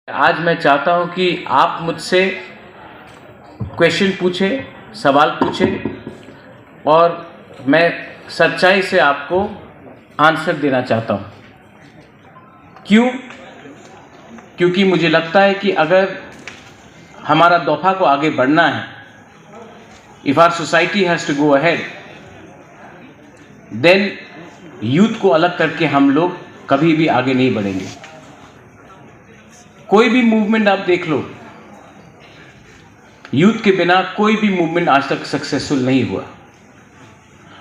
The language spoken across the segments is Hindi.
आज मैं चाहता हूं कि आप मुझसे क्वेश्चन पूछें, सवाल पूछें और मैं सच्चाई से आपको आंसर देना चाहता हूं। क्यों? क्योंकि मुझे लगता है कि अगर हमारा दफा को आगे बढ़ना है, if our society has to go ahead, then youth को अलग करके हम लोग कभी भी आगे नहीं बढ़ेंगे। कोई भी मूवमेंट आप देख लो, यूथ के बिना कोई भी मूवमेंट आज तक सक्सेसफुल नहीं हुआ।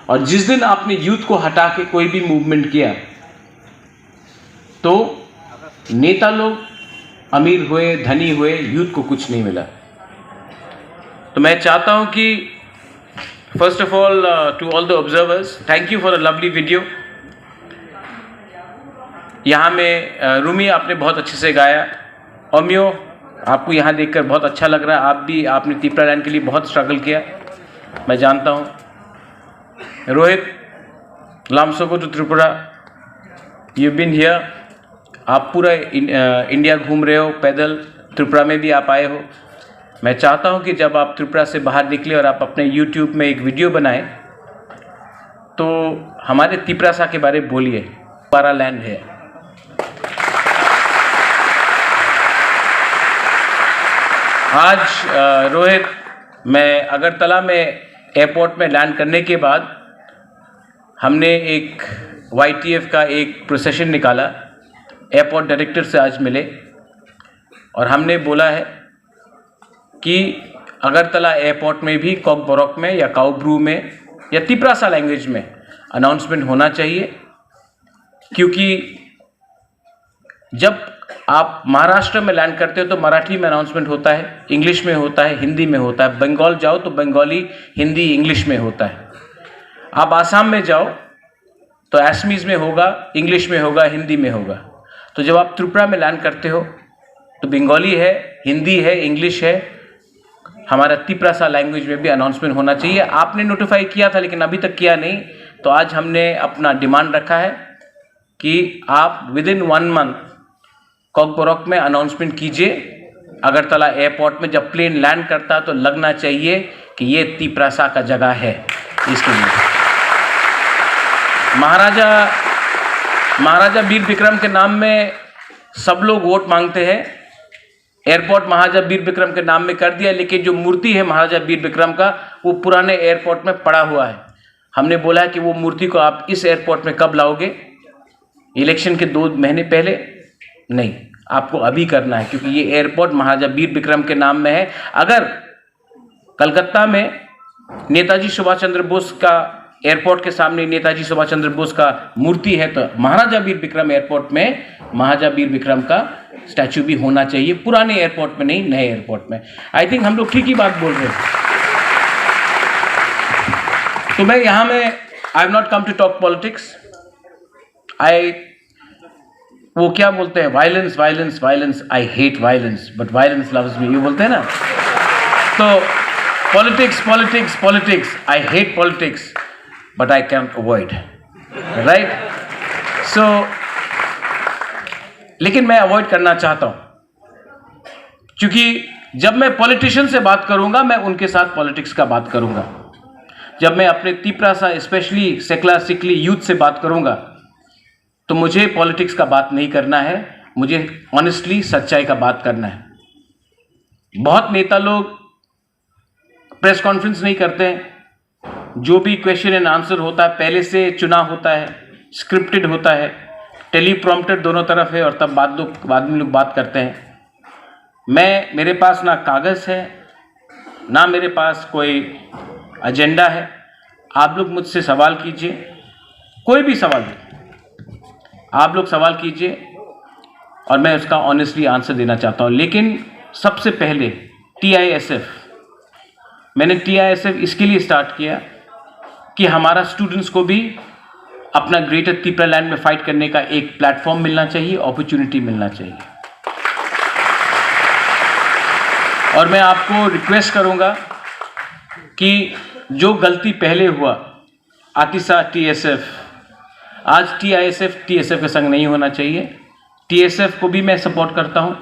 और जिस दिन आपने यूथ को हटा के कोई भी मूवमेंट किया तो नेता लोग अमीर हुए, धनी हुए, यूथ को कुछ नहीं मिला। तो मैं चाहता हूं कि first of all to all the observers, thank you for a lovely video. यहाँ में रूमी आपने बहुत अच्छे से गाया। ओमियो, आपको यहाँ देखकर बहुत अच्छा लग रहा है। आपने तीपरा लैंड के लिए बहुत स्ट्रगल किया, मैं जानता हूँ। रोहित, लामसोगो to Tripura, you been here. आप पूरा इंडिया घूम रहे हो पैदल, त्रिपुरा में भी आप आए हो। मैं चाहता हूँ कि जब आप त्रिपुरा से बाहर निकले और आप अपने यूट्यूब में एक वीडियो बनाएं तो हमारे तीपरासा के बारे में बोलिए। तीपरा लैंड है। आज रोहित, मैं अगरतला में एयरपोर्ट में लैंड करने के बाद हमने एक YTF का एक प्रोसेशन निकाला। एयरपोर्ट डायरेक्टर से आज मिले और हमने बोला है कि अगरतला एयरपोर्ट में भी कॉकबोरॉक में या काउब्रू में या तीपरासा लैंग्वेज में अनाउंसमेंट होना चाहिए। क्योंकि जब आप महाराष्ट्र में लैंड करते हो तो मराठी में अनाउंसमेंट होता है, इंग्लिश में होता है, हिंदी में होता है। बंगाल जाओ तो बंगाली, हिंदी, इंग्लिश में होता है। आप आसाम में जाओ तो असमीज़ में होगा, इंग्लिश में होगा, हिंदी में होगा। तो जब आप त्रिपुरा में लैंड करते हो तो बंगाली है, हिंदी है, इंग्लिश है, हमारा तीपरासा लैंग्वेज में भी अनाउंसमेंट होना चाहिए। आपने नोटिफाई किया था लेकिन अभी तक किया नहीं, तो आज हमने अपना डिमांड रखा है कि आप विदिन 1 मंथ कॉकबोरॉक में अनाउंसमेंट कीजिए। अगरतला एयरपोर्ट में जब प्लेन लैंड करता है तो लगना चाहिए कि ये तीपरासा का जगह है। इसके लिए महाराजा वीर विक्रम के नाम में सब लोग वोट मांगते हैं। एयरपोर्ट महाराजा वीर विक्रम के नाम में कर दिया, लेकिन जो मूर्ति है महाराजा वीर विक्रम का वो पुराने एयरपोर्ट में पड़ा हुआ है। हमने बोला है कि वो मूर्ति को आप इस एयरपोर्ट में कब लाओगे? इलेक्शन के 2 महीने पहले नहीं, आपको अभी करना है, क्योंकि ये एयरपोर्ट महाराजा वीर विक्रम के नाम में है। अगर कलकत्ता में नेताजी सुभाष चंद्र बोस का एयरपोर्ट के सामने नेताजी सुभाष चंद्र बोस का मूर्ति है तो महाराजा वीर विक्रम एयरपोर्ट में महाराजा वीर विक्रम का स्टैचू भी होना चाहिए। पुराने एयरपोर्ट में नहीं, नए एयरपोर्ट में। आई थिंक हम लोग ठीक ही बात बोल रहे हैं। तो मैं यहाँ में I have not come to talk politics. वो क्या बोलते हैं, violence violence violence, I hate violence but violence loves me, ये बोलते हैं ना। तो politics politics politics, I hate politics but I can't avoid, right? So लेकिन मैं अवॉइड करना चाहता हूं, क्योंकि जब मैं पॉलिटिशियन से बात करूंगा मैं उनके साथ पॉलिटिक्स का बात करूंगा। जब मैं अपने तीपरासा स्पेशली सेकला सिकली यूथ से बात करूंगा तो मुझे पॉलिटिक्स का बात नहीं करना है, मुझे ऑनेस्टली सच्चाई का बात करना है। बहुत नेता लोग प्रेस कॉन्फ्रेंस नहीं करते हैं। जो भी क्वेश्चन एंड आंसर होता है पहले से चुना होता है, स्क्रिप्टेड होता है, टेलीप्रॉम्प्टर दोनों तरफ है और तब बाद में लोग बात करते हैं। मेरे पास ना कागज़ है ना मेरे पास कोई एजेंडा है। आप लोग मुझसे सवाल कीजिए, कोई भी सवाल आप लोग सवाल कीजिए और मैं उसका ऑनेस्टली आंसर देना चाहता हूँ। लेकिन सबसे पहले TISF, मैंने TISF इसके लिए स्टार्ट किया कि हमारा स्टूडेंट्स को भी अपना ग्रेटर तीपरा लैंड में फाइट करने का एक प्लेटफॉर्म मिलना चाहिए, अपॉर्चुनिटी मिलना चाहिए। और मैं आपको रिक्वेस्ट करूँगा कि जो गलती पहले हुआ, आतिशा TSF, आज TISF के संग नहीं होना चाहिए। TSF को भी मैं सपोर्ट करता हूँ,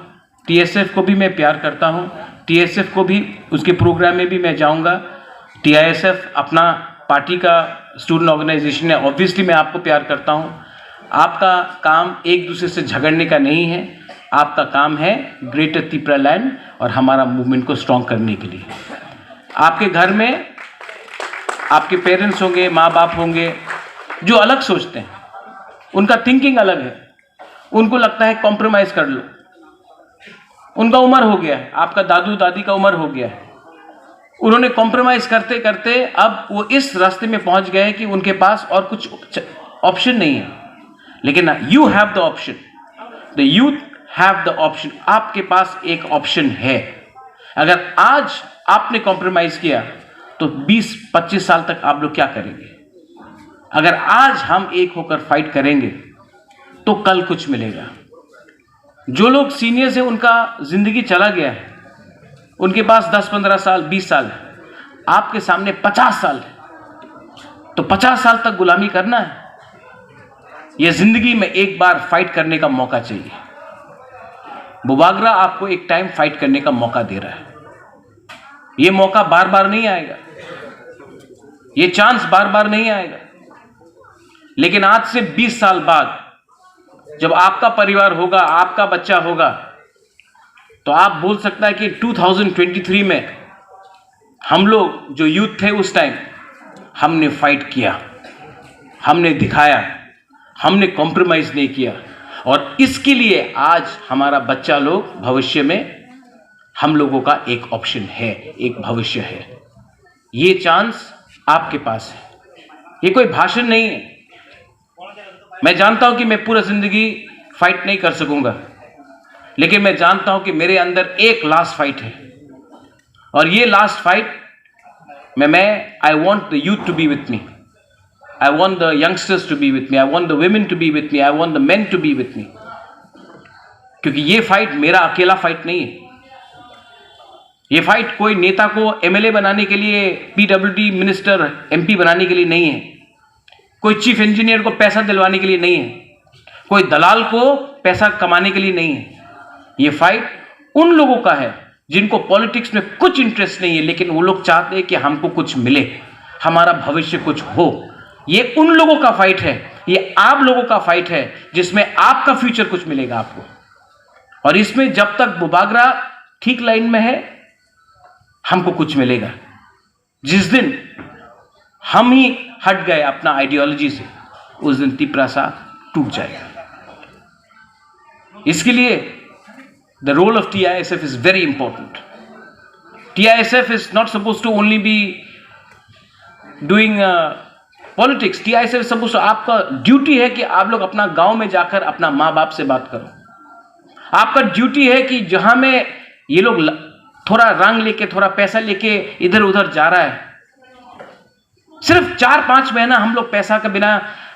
टीएसएफ को भी मैं प्यार करता हूँ, टीएसएफ को भी उसके प्रोग्राम में भी मैं जाऊँगा। टीआईएसएफ अपना पार्टी का स्टूडेंट ऑर्गेनाइजेशन है, ऑब्वियसली मैं आपको प्यार करता हूँ। आपका काम एक दूसरे से झगड़ने का नहीं है, आपका काम है ग्रेटर त्रिपुरा लैंड और हमारा मूवमेंट को स्ट्रॉन्ग करने के लिए। आपके घर में आपके पेरेंट्स होंगे, माँ बाप होंगे जो अलग सोचते हैं, उनका थिंकिंग अलग है, उनको लगता है कॉम्प्रोमाइज़ कर लो, उनका उम्र हो गया है, आपका दादू दादी का उम्र हो गया है, उन्होंने कॉम्प्रोमाइज़ करते करते अब वो इस रास्ते में पहुंच गए हैं कि उनके पास और कुछ ऑप्शन नहीं है। लेकिन you have the option, the youth have the option. आपके पास एक ऑप्शन है। अगर आज आपने कॉम्प्रोमाइज़ किया तो 20-25 साल तक आप लोग क्या करेंगे? अगर आज हम एक होकर फाइट करेंगे तो कल कुछ मिलेगा। जो लोग सीनियर्स हैं उनका जिंदगी चला गया है, उनके पास 10-15 साल 20 साल है, आपके सामने 50 साल है, तो 50 साल तक गुलामी करना है? यह जिंदगी में एक बार फाइट करने का मौका चाहिए। बुबागरा आपको एक टाइम फाइट करने का मौका दे रहा है। यह मौका बार बार नहीं आएगा, यह चांस बार बार नहीं आएगा। लेकिन आज से 20 साल बाद जब आपका परिवार होगा, आपका बच्चा होगा, तो आप बोल सकता है कि 2023 में हम लोग जो यूथ थे उस टाइम, हमने फाइट किया, हमने दिखाया, हमने कॉम्प्रोमाइज नहीं किया। और इसके लिए आज हमारा बच्चा लोग भविष्य में हम लोगों का एक ऑप्शन है, एक भविष्य है। ये चांस आपके पास है। ये कोई भाषण नहीं है। मैं जानता हूं कि मैं पूरा जिंदगी फाइट नहीं कर सकूंगा, लेकिन मैं जानता हूं कि मेरे अंदर एक लास्ट फाइट है, और ये लास्ट फाइट में I want the youth to be with me, I want the youngsters to be with me, I want the women to be with me, I want the men to be with me. क्योंकि ये फाइट मेरा अकेला फाइट नहीं है। ये फाइट कोई नेता को एमएलए बनाने के लिए, पीडब्ल्यूडी मिनिस्टर, एमपी बनाने के लिए नहीं है, कोई चीफ इंजीनियर को पैसा दिलवाने के लिए नहीं है, कोई दलाल को पैसा कमाने के लिए नहीं है। ये फाइट उन लोगों का है जिनको पॉलिटिक्स में कुछ इंटरेस्ट नहीं है, लेकिन वो लोग चाहते हैं कि हमको कुछ मिले, हमारा भविष्य कुछ हो। ये उन लोगों का फाइट है, ये आप लोगों का फाइट है, जिसमें आपका फ्यूचर कुछ मिलेगा आपको। और इसमें जब तक बुबागरा ठीक लाइन में है, हमको कुछ मिलेगा। जिस दिन हम ही हट गए अपना आइडियोलॉजी से, उस दिन तिपरासा टूट जाएगा। इसके लिए the role of TISF is very important. TISF is not suppose to only be doing politics. TISF suppose, आपका ड्यूटी है कि आप लोग अपना गांव में जाकर अपना माँ बाप से बात करो। आपका ड्यूटी है कि जहां में ये लोग थोड़ा रंग लेके, थोड़ा पैसा लेके इधर उधर जा रहा है, सिर्फ 4-5 महीना हम लोग पैसा के बिना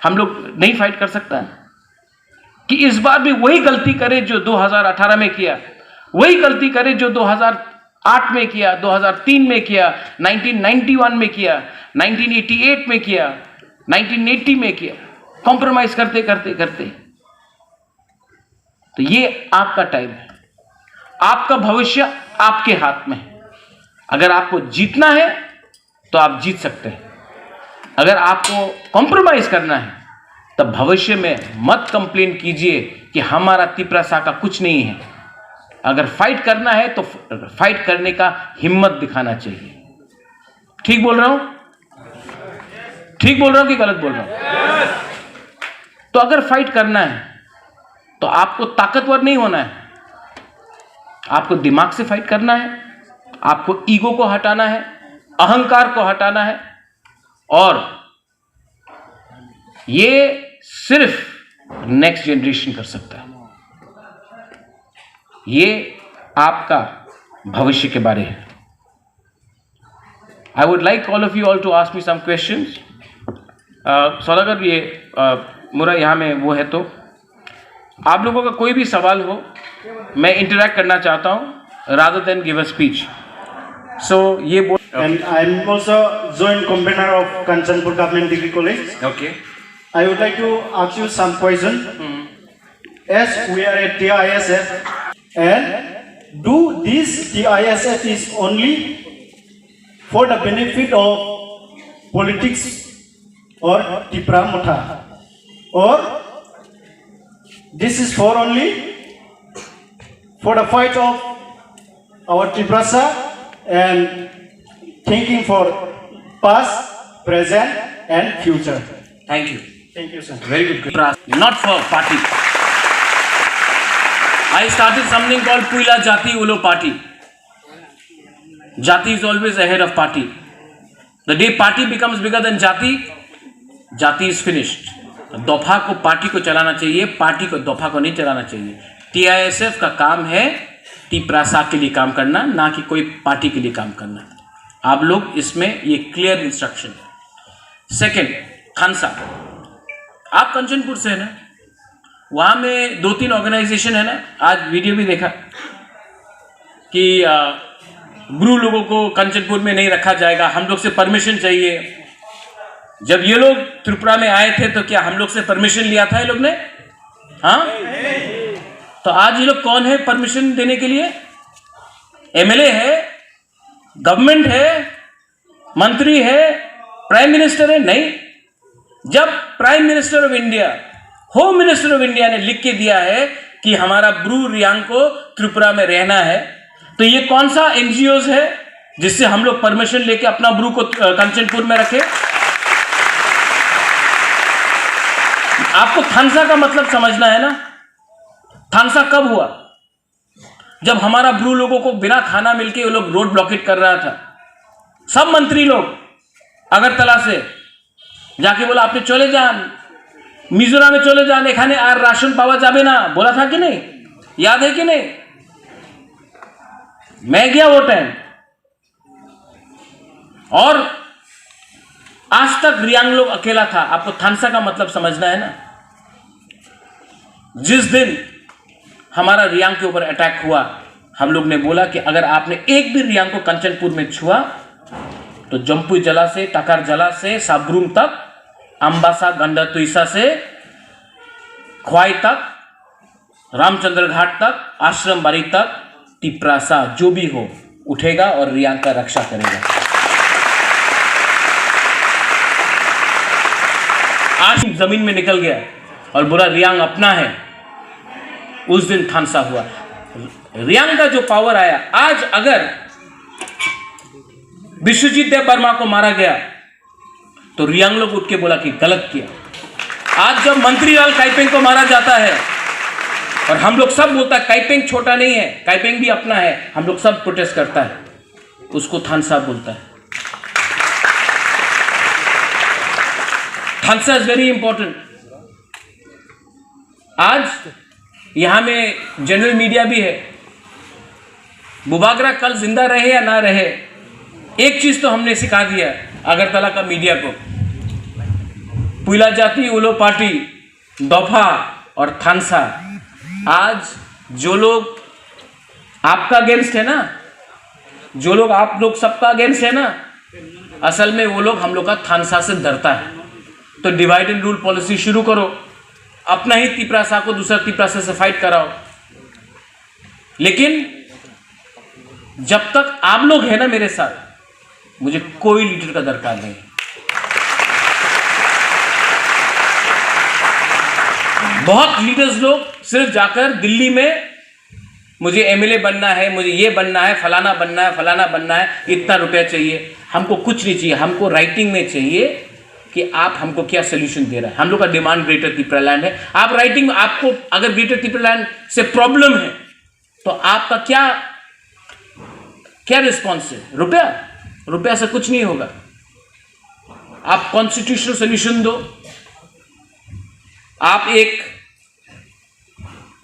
हम लोग नहीं फाइट कर सकता है कि इस बार भी वही गलती करे जो 2018 में किया, वही गलती करे जो 2008 में किया, 2003 में किया, 1991 में किया, 1988 में किया, 1980 में किया, कॉम्प्रोमाइज करते करते करते। तो ये आपका टाइम है, आपका भविष्य आपके हाथ में है। अगर आपको जीतना है तो आप जीत सकते हैं। अगर आपको कॉम्प्रोमाइज करना है तब भविष्य में मत कंप्लेन कीजिए कि हमारा तिपरासा का कुछ नहीं है। अगर फाइट करना है तो फाइट करने का हिम्मत दिखाना चाहिए। ठीक बोल रहा हूं? ठीक बोल रहा हूं कि गलत बोल रहा हूं? तो अगर फाइट करना है तो आपको ताकतवर नहीं होना है, आपको दिमाग से फाइट करना है, आपको ईगो को हटाना है, अहंकार को हटाना है। और ये सिर्फ नेक्स्ट जनरेशन कर सकता है। ये आपका भविष्य के बारे है। I would like all of you all to ask me some questions. सौदागर, ये मेरा यहाँ में वो है, तो आप लोगों का कोई भी सवाल हो, मैं इंटरैक्ट करना चाहता हूँ rather than give a speech. So ये बोल। And I'm also joint convener of Kanchanpur Government Degree College. Okay. I would like to ask you some question. As we are at TISF and do this TISF is only for the benefit of politics or Tipra Mutha, or this is for only for the fight of our Tiprasa and thinking for past, present and future. Thank you. Thank you, sir. Very good. Not for party. I started something called Puila Jati Ulo Party. Jati is always ahead of party. The day party becomes bigger than Jati, Jati is finished. दोफा को पार्टी को चलाना चाहिए, पार्टी को दोफा को नहीं चलाना चाहिए. TISF का काम है तिप्रासा के लिए काम करना, ना कि कोई पार्टी के लिए काम करना. आप लोग इसमें ये क्लियर इंस्ट्रक्शन. सेकेंड, खानसा. आप कंचनपुर से है ना, वहाँ में 2-3 ऑर्गेनाइजेशन है ना. आज वीडियो भी देखा कि ब्रू लोगों को कंचनपुर में नहीं रखा जाएगा, हम लोग से परमिशन चाहिए. जब ये लोग त्रिपुरा में आए थे तो क्या हम लोग से परमिशन लिया था ये लोग ने? हाँ, तो आज ये लोग कौन है परमिशन देने के लिए? MLA है, गवर्नमेंट है, मंत्री है, प्राइम मिनिस्टर है? नहीं. जब prime minister of India, home minister of India ने लिख के दिया है कि हमारा ब्रू रियांग को त्रिपुरा में रहना है, तो ये कौन सा NGOs है जिससे हम लोग परमिशन लेके अपना ब्रू को कंचनपुर में रखे? आपको थानसा का मतलब समझना है ना. थानसा कब हुआ? जब हमारा ब्रू लोगों को बिना खाना मिलके वो लोग रोड ब्लॉकेट कर रहा था. सब मंत्री लोग अगरतला से जाके बोला आपने चले जान, मिजोरम में चले जान, एखाने आर राशन पावा जाबे ना, बोला था कि नहीं? याद है कि नहीं? मैं गया वो टाइम, और आज तक रियांग लोग अकेला था. आपको थानसा का मतलब समझना है ना. जिस दिन हमारा रियांग के ऊपर अटैक हुआ, हम लोग ने बोला कि अगर आपने एक भी रियांग को कंचनपुर में छुआ तो जम्पुई जला से, टाकार जला से, साब्रूम तक, अंबासा गंडा से ख्वाई तक, रामचंद्र घाट तक, आश्रम बाड़ी तक, तिप्रासा जो भी हो उठेगा और रियांग का रक्षा करेगा. आज जमीन में निकल गया और बोला रियांग अपना है. उस दिन थानसा हुआ. रियांग का जो पावर आया, आज अगर विश्वजीत देव वर्मा को मारा गया तो रियांग लोग उठ के बोला कि गलत किया. आज जब मंत्री लाल काइपेंग को मारा जाता है और हम लोग सब बोलता है काइपेंग छोटा नहीं है, काइपेंग भी अपना है, हम लोग सब प्रोटेस्ट करता है, उसको थानसा बोलता है. थानसा इज वेरी इंपॉर्टेंट. आज यहां में जनरल मीडिया भी है. बुबागरा कल जिंदा रहे या ना रहे, एक चीज तो हमने सिखा दिया अगरतला का मीडिया को. पुइला जाति उलो पार्टी, दोफा और थानसा. आज जो लोग आपका अगेंस्ट है ना, जो लोग आप लोग सबका अगेंस्ट है ना, असल में वो लोग हम लोग का थानसा से डरता है. तो डिवाइड एंड रूल पॉलिसी शुरू करो, अपना ही तिप्रासा को दूसरा तिप्रासा से फाइट कराओ. लेकिन जब तक आप लोग हैं ना मेरे साथ, मुझे कोई लीडर का दरकार नहीं. बहुत लीडर्स लोग सिर्फ जाकर दिल्ली में मुझे MLA बनना है, मुझे ये बनना है, फलाना बनना है, फलाना बनना है, इतना रुपया चाहिए. हमको कुछ नहीं चाहिए, हमको राइटिंग में चाहिए कि आप हमको क्या सोल्यूशन दे रहा है. हम लोग का डिमांड ग्रेटर त्रिपुरालैंड है. आप राइटिंग में, आपको अगर ग्रेटर त्रिपुरालैंड से प्रॉब्लम है तो आपका क्या रिस्पॉन्स है? रुपया से कुछ नहीं होगा. आप कॉन्स्टिट्यूशनल सोल्यूशन दो. आप एक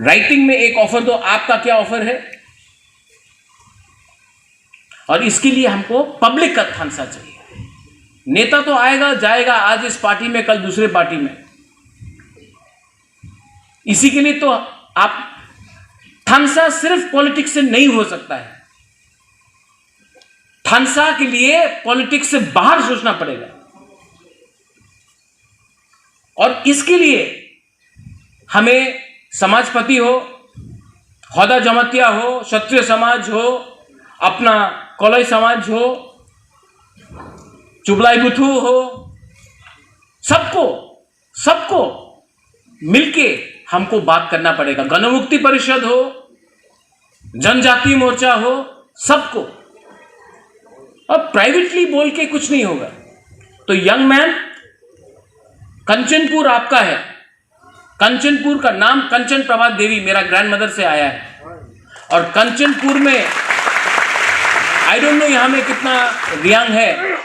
राइटिंग में एक ऑफर दो, आपका क्या ऑफर है. और इसके लिए हमको पब्लिक का थानसा चाहिए. नेता तो आएगा जाएगा, आज इस पार्टी में कल दूसरे पार्टी में. इसी के लिए तो आप थानसा सिर्फ पॉलिटिक्स से नहीं हो सकता है. थानसा के लिए पॉलिटिक्स से बाहर सोचना पड़ेगा. और इसके लिए हमें समाजपति हो, खौदा जमातिया हो, क्षत्रिय समाज हो, अपना कोलाई समाज हो, चुबलाई बुथु हो, सबको मिलके हमको बात करना पड़ेगा। गणमुक्ति परिषद हो, जनजाति मोर्चा हो, सबको। अब प्राइवेटली बोल के कुछ नहीं होगा। तो यंग मैन, कंचनपुर आपका है। कंचनपुर का नाम कंचन प्रभा देवी मेरा ग्रैंडमदर से आया है। और कंचनपुर में आई डोंट नो यहां में कितना रियांग है,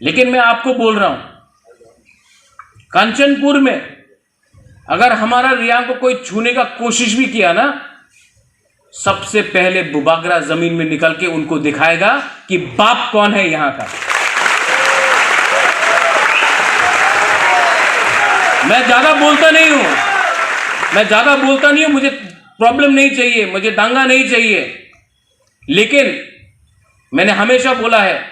लेकिन मैं आपको बोल रहा हूं, कंचनपुर में अगर हमारा रियांग को कोई छूने का कोशिश भी किया ना, सबसे पहले बुबागरा जमीन में निकल के उनको दिखाएगा कि बाप कौन है यहां का। मैं ज्यादा बोलता नहीं हूं, मुझे प्रॉब्लम नहीं चाहिए, मुझे दांगा नहीं चाहिए, लेकिन मैंने हमेशा बोला है,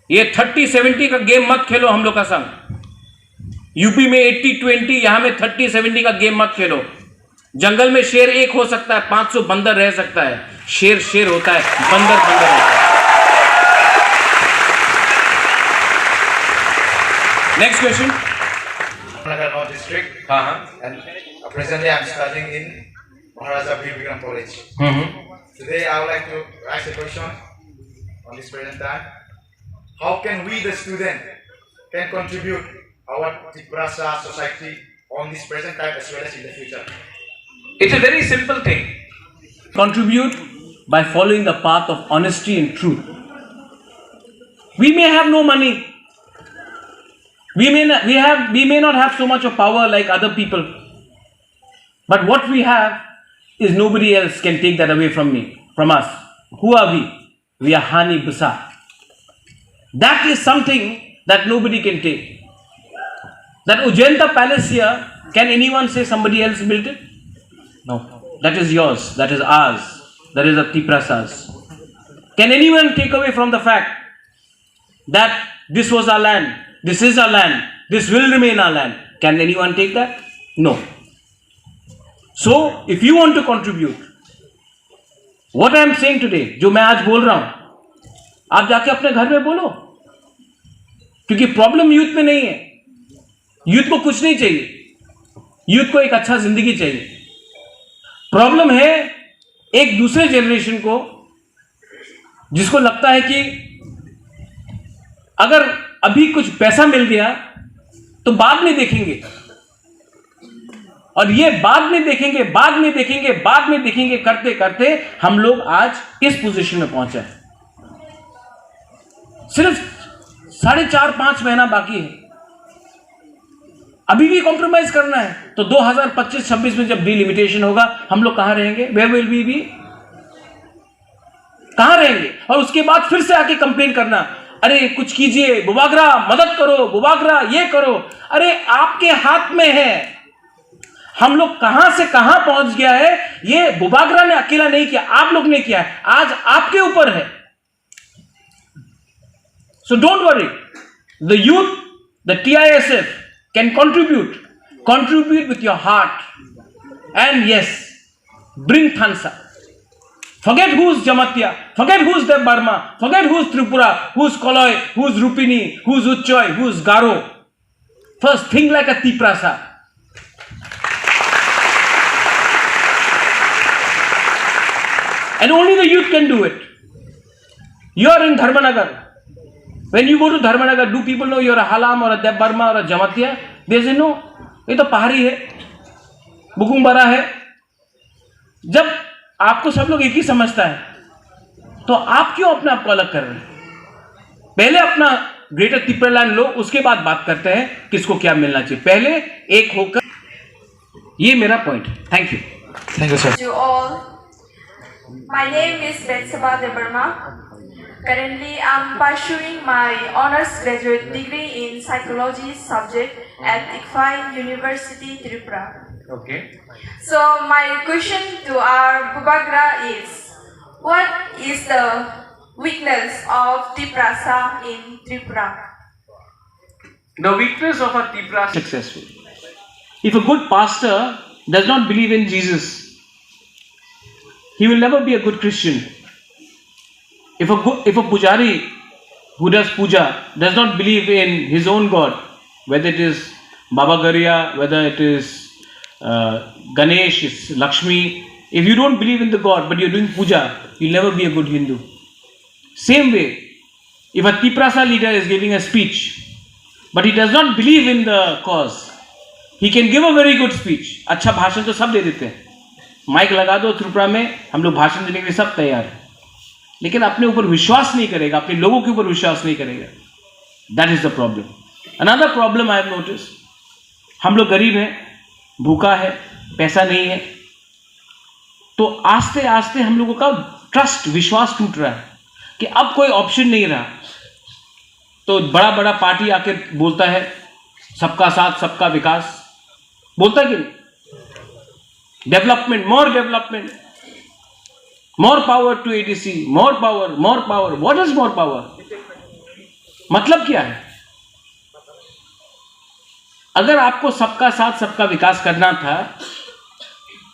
ये 30-70 का गेम मत खेलो हम लोग का संग। यूपी में 80-20, यहां में 30-70 का गेम मत खेलो। जंगल में शेर एक हो सकता है, 500 बंदर रह सकता है। शेर होता है, बंदर होता है। Next question. Nagarno district. And presently I'm studying in Maharaja Bir Bikram College. Today I would like to ask a question on this present time. How can we, the student, can contribute our Tiprasa society on this present time as well as in the future? It's a very simple thing. Contribute by following the path of honesty and truth. We may have no money. We may not have so much of power like other people. But what we have is nobody else can take that away from us. Who are we? We are Hani Busa. That is something that nobody can take. That Ujjanta Palace here, can anyone say somebody else built it? No. That is yours. That is ours. That is the Tiprasa's. Can anyone take away from the fact that this was our land? This is our land. This will remain our land. Can anyone take that? No. So, if you want to contribute, what I am saying today, जो मैं आज बोल रहा हूं, आप जाके अपने घर में बोलो, क्योंकि प्रॉब्लम यूथ में नहीं है। यूथ को कुछ नहीं चाहिए, यूथ को एक अच्छा जिंदगी चाहिए। प्रॉब्लम है एक दूसरे जनरेशन को, जिसको लगता है कि अगर अभी कुछ पैसा मिल गया तो बाद में देखेंगे, और ये बाद में देखेंगे करते करते हम लोग आज इस पोजीशन में पहुंचे हैं। सिर्फ 4.5 महीना बाकी है, अभी भी कॉम्प्रोमाइज करना है। तो 2025-26 में जब डिलिमिटेशन होगा, हम लोग कहां रहेंगे? Where will we be? कहां रहेंगे? और उसके बाद फिर से आके कंप्लेन करना, अरे कुछ कीजिए, बुबागरा मदद करो, बुबागरा ये करो। अरे आपके हाथ में है। हम लोग कहां से कहां पहुंच गया है, ये बुबागरा ने अकेला नहीं किया, आप लोग ने किया है। आज आपके ऊपर है। So don't worry, the youth, the TISF can contribute with your heart, and yes, bring Thansa. Forget who's Jamatia, forget who's Dev Burma, forget who's Tripura, who's Koloi, who's Rupini, who's Uchoi, who's Garo. First, think like a Tiprasa. And only the youth can do it. You are in Dharmanagar. When you go to Dharmanagar, do people know you're a Halam or a Dev Burma or a Jamatia? They say no. ये तो पहाड़ी है, बुकुम्बरा है। जब आपको सब लोग एक ही समझता है, तो आप क्यों अपने आप को अलग कर रहे हैं? पहले अपना ग्रेटर तिप्रालैंड लो, उसके बाद बात करते हैं किसको क्या मिलना चाहिए। पहले एक होकर, ये मेरा पॉइंट है। Thank you sir. To all, my name is Betsaba Debarma. Currently, I'm pursuing my honors graduate degree in psychology subject at ICFAI University, Tripura. Okay. So my question to our Bubagra is, what is the weakness of Tiprasa in Tripura? The weakness of a Tipra successful. If a good pastor does not believe in Jesus, he will never be a good Christian. If a pujari who does puja does not believe in his own God, whether it is Baba Gariya, whether it is Ganesh, it's Lakshmi, if you don't believe in the God but you're doing puja, you'll never be a good Hindu. Same way, if a Tiprasa leader is giving a speech but he does not believe in the cause, he can give a very good speech. अच्छा भाषण तो सब दे देते हैं, माइक लगा दो त्रिपुरा में, हम लोग भाषण देने के लिए सब तैयार हैं, लेकिन अपने ऊपर विश्वास नहीं करेगा, अपने लोगों के ऊपर विश्वास नहीं करेगा. That is the problem. Another problem I have notice, हम लोग गरीब हैं, भूखा है, पैसा नहीं है, तो आस्ते आस्ते हम लोगों का ट्रस्ट, विश्वास टूट रहा है कि अब कोई ऑप्शन नहीं रहा. तो बड़ा बड़ा पार्टी आके बोलता है सबका साथ सबका विकास, बोलता कि development, more power to ADC, more power. What is more power? मतलब क्या है? अगर आपको सबका साथ सबका विकास करना था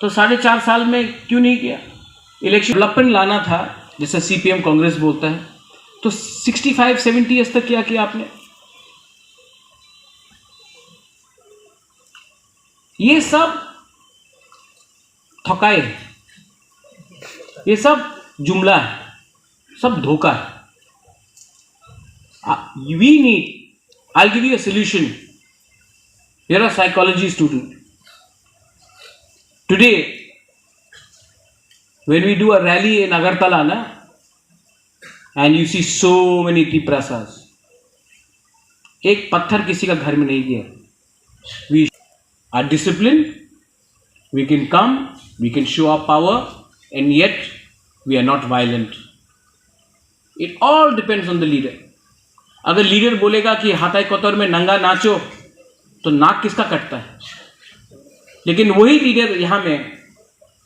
तो 4.5 साल में क्यों नहीं किया? इलेक्शन डेवलपमेंट लाना था, जैसे CPM कांग्रेस बोलता है, तो 65-70 ईयर्स तक क्या किया आपने? ये सब थकाए है, ये सब जुमला है, सब धोखा है. We need, I'll give you a solution. You're a psychology student. Today, when we do a rally in Agartala, and you see so many Tiprasas, एक पत्थर किसी का घर में नहीं गया. We are disciplined, we can come, we can show our power, and yet we are not violent. It all depends on the leader. अगर लीडर बोलेगा कि हाथाई कोतर में नंगा नाचो, तो नाक किसका कटता है? लेकिन वही लीडर यहाँ में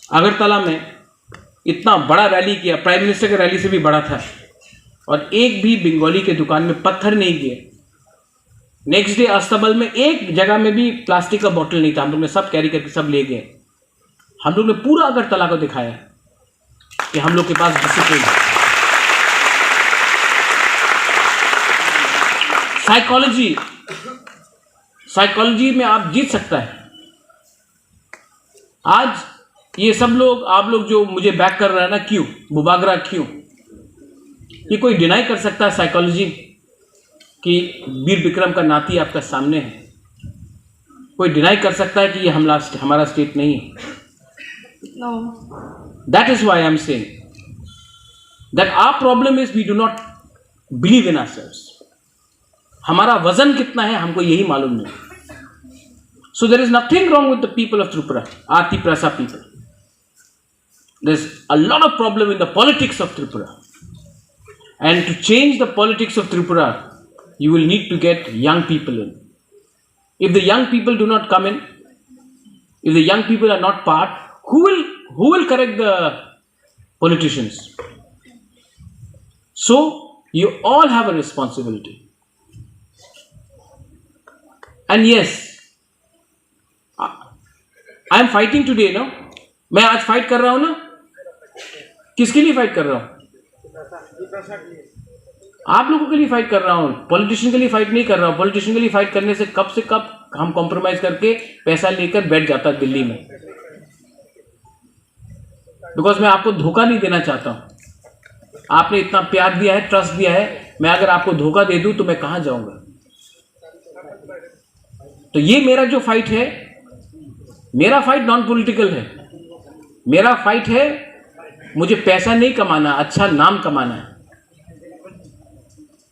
अगरतला में इतना बड़ा रैली किया, प्राइम मिनिस्टर के रैली से भी बड़ा था, और एक भी बंगाली के दुकान में पत्थर नहीं किए. नेक्स्ट डे अस्तबल में एक जगह में भी प्लास्टिक का बोतल नहीं था, हम लोग ने सब कैरी करके सब ले गए. हम लोग ने पूरा अगरतला को दिखाया कि हम लोग के पास डिसिप्लिन है. साइकोलॉजी में आप जीत सकता है. आज ये सब लोग, आप लोग जो मुझे बैक कर रहा है ना, क्यों बुबागरा, क्यों? ये कोई डिनाई कर सकता है साइकोलॉजी कि वीर विक्रम का नाती आपका सामने है? कोई डिनाई कर सकता है कि ये हमारा स्टेट नहीं है? No. That is why I am saying that our problem is we do not believe in ourselves. हमारा वजन कितना है हमको यही मालूम नहीं. So there is nothing wrong with the people of Tripura, our Tiprasa people. There is a lot of problem in the politics of Tripura. And to change the politics of Tripura, you will need to get young people in. If the young people do not come in, if the young people are not part, who will correct the politicians? So you all have a responsibility. And yes, I am fighting today, no? मैं आज फाइट कर रहा हूं ना, किसके लिए फाइट कर रहा हूं? आप लोगों के लिए फाइट कर रहा हूं, पॉलिटिशियन के लिए फाइट नहीं कर रहा हूं. पॉलिटिशियन के लिए फाइट करने से कब हम कॉम्प्रोमाइज करके पैसा लेकर बैठ जाता दिल्ली में, बिकॉज मैं आपको धोखा नहीं देना चाहता हूं. आपने इतना प्यार दिया है, ट्रस्ट दिया है, मैं अगर आपको धोखा दे दूं तो मैं कहां जाऊंगा? तो ये मेरा जो फाइट है, मेरा फाइट नॉन पॉलिटिकल है. मेरा फाइट है, मुझे पैसा नहीं कमाना, अच्छा नाम कमाना है.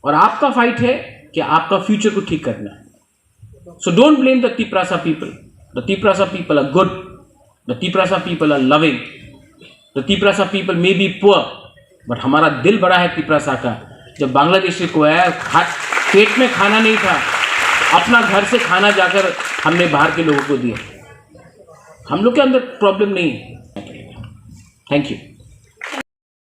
और आपका फाइट है कि आपका फ्यूचर को ठीक करना है. So don't blame the Tiprasa people. The Tiprasa people are good. The Tiprasa people are loving. The Tiprasa people may be poor, but हमारा दिल बड़ा है Tiprasa का. जब बांग्लादेश को आया, पेट में खाना नहीं था, अपना घर से खाना जाकर हमने बाहर के लोगों को दिया. हम लोग के अंदर प्रॉब्लम नहीं है. Thank you.